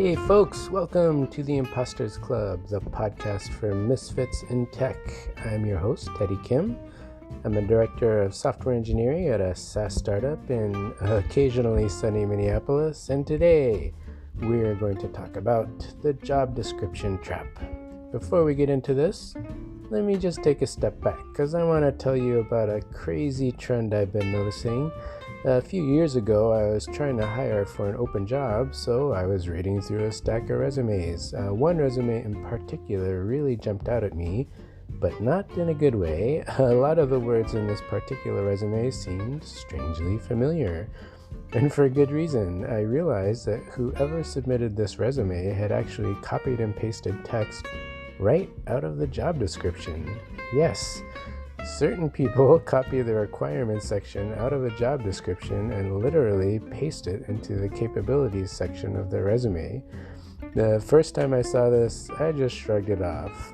Hey folks, welcome to the Imposters Club, the podcast for misfits in tech. I'm your host, Teddy Kim. I'm a director of software engineering at a SaaS startup in occasionally sunny Minneapolis, and today we're going to talk about the job description trap. Before we get into this, let me just take a step back because I want to tell you about a crazy trend I've been noticing. A few years ago, I was trying to hire for an open job, so I was reading through a stack of resumes. One resume in particular really jumped out at me, but not in a good way. A lot of the words in this particular resume seemed strangely familiar. And for good reason. I realized that whoever submitted this resume had actually copied and pasted text right out of the job description. Yes. Certain people copy the requirements section out of a job description and literally paste it into the capabilities section of their resume. The first time I saw this, I just shrugged it off.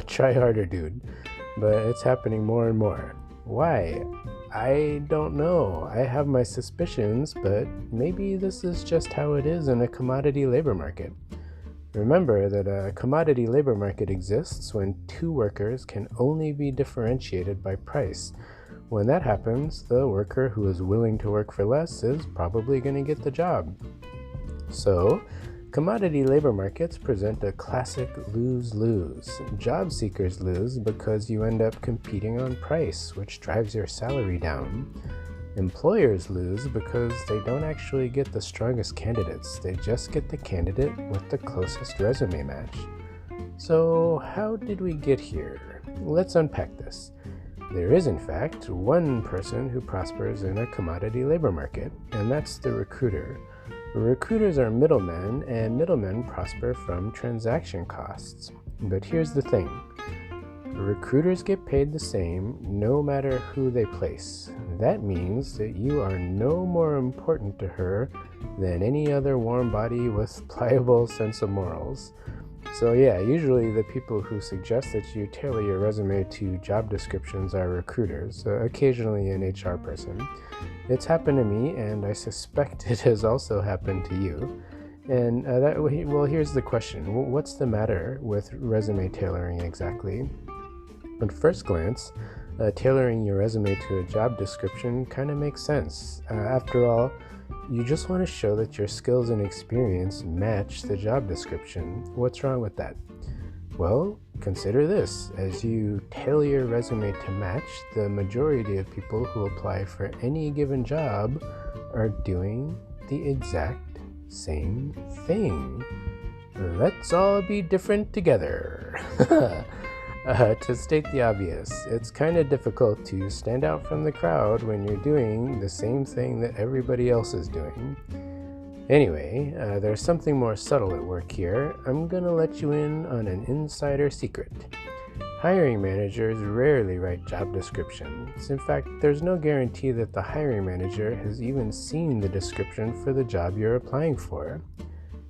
Try harder, dude. But it's happening more and more. Why? I don't know. I have my suspicions, but maybe this is just how it is in a commodity labor market. Remember that a commodity labor market exists when two workers can only be differentiated by price. When that happens, the worker who is willing to work for less is probably going to get the job. So, commodity labor markets present a classic lose-lose. Job seekers lose because you end up competing on price, which drives your salary down. Employers lose because they don't actually get the strongest candidates. They just get the candidate with the closest resume match. So how did we get here? Let's unpack this. There is, in fact, one person who prospers in a commodity labor market, and that's the recruiter. Recruiters are middlemen, and middlemen prosper from transaction costs. But here's the thing. Recruiters get paid the same no matter who they place. That means that you are no more important to her than any other warm body with pliable sense of morals. So yeah, usually the people who suggest that you tailor your resume to job descriptions are recruiters, occasionally an HR person. It's happened to me, and I suspect it has also happened to you. And here's the question. What's the matter with resume tailoring exactly? At first glance, tailoring your resume to a job description kind of makes sense. After all, you just want to show that your skills and experience match the job description. What's wrong with that? Well, consider this. As you tailor your resume to match, the majority of people who apply for any given job are doing the exact same thing. Let's all be different together. To state the obvious, it's kind of difficult to stand out from the crowd when you're doing the same thing that everybody else is doing. Anyway, there's something more subtle at work here. I'm gonna let you in on an insider secret. Hiring managers rarely write job descriptions. In fact, there's no guarantee that the hiring manager has even seen the description for the job you're applying for.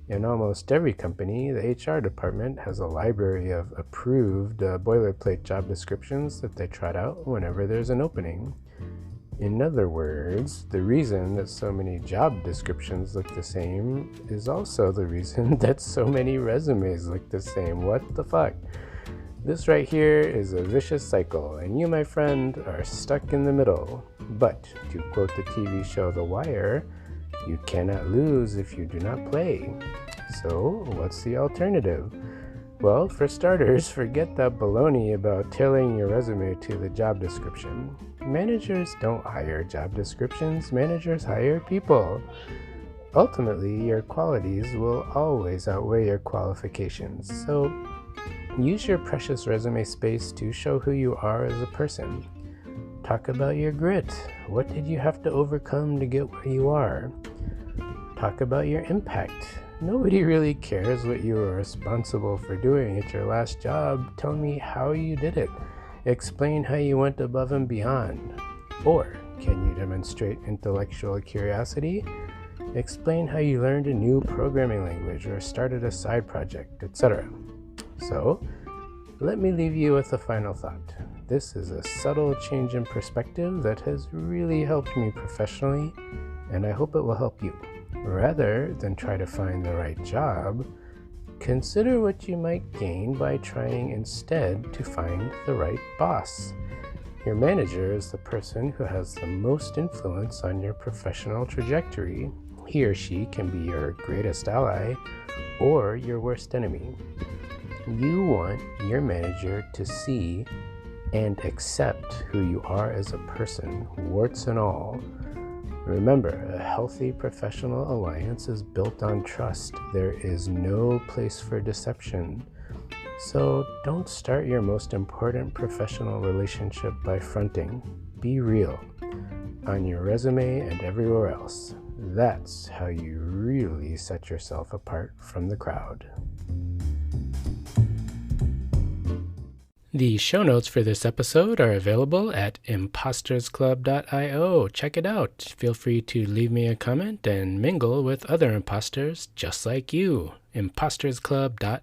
In almost every company, the HR department has a library of approved boilerplate job descriptions that they trot out whenever there's an opening. In other words, the reason that so many job descriptions look the same is also the reason that so many resumes look the same. What the fuck? This right here is a vicious cycle, and you, my friend, are stuck in the middle. But, to quote the TV show The Wire, you cannot lose if you do not play. So, what's the alternative? Well, for starters, forget that baloney about tailoring your resume to the job description. Managers don't hire job descriptions. Managers hire people. Ultimately, your qualities will always outweigh your qualifications. So, use your precious resume space to show who you are as a person. Talk about your grit. What did you have to overcome to get where you are? Talk about your impact. Nobody really cares what you were responsible for doing at your last job. Tell me how you did it. Explain how you went above and beyond. Or, can you demonstrate intellectual curiosity? Explain how you learned a new programming language or started a side project, etc. So, let me leave you with a final thought. This is a subtle change in perspective that has really helped me professionally, and I hope it will help you. Rather than try to find the right job, consider what you might gain by trying instead to find the right boss. Your manager is the person who has the most influence on your professional trajectory. He or she can be your greatest ally or your worst enemy. You want your manager to see and accept who you are as a person, warts and all. Remember, a healthy professional alliance is built on trust. There is no place for deception. So don't start your most important professional relationship by fronting. Be real, on your resume and everywhere else. That's how you really set yourself apart from the crowd. The show notes for this episode are available at impostersclub.io. Check it out. Feel free to leave me a comment and mingle with other imposters just like you. impostersclub.io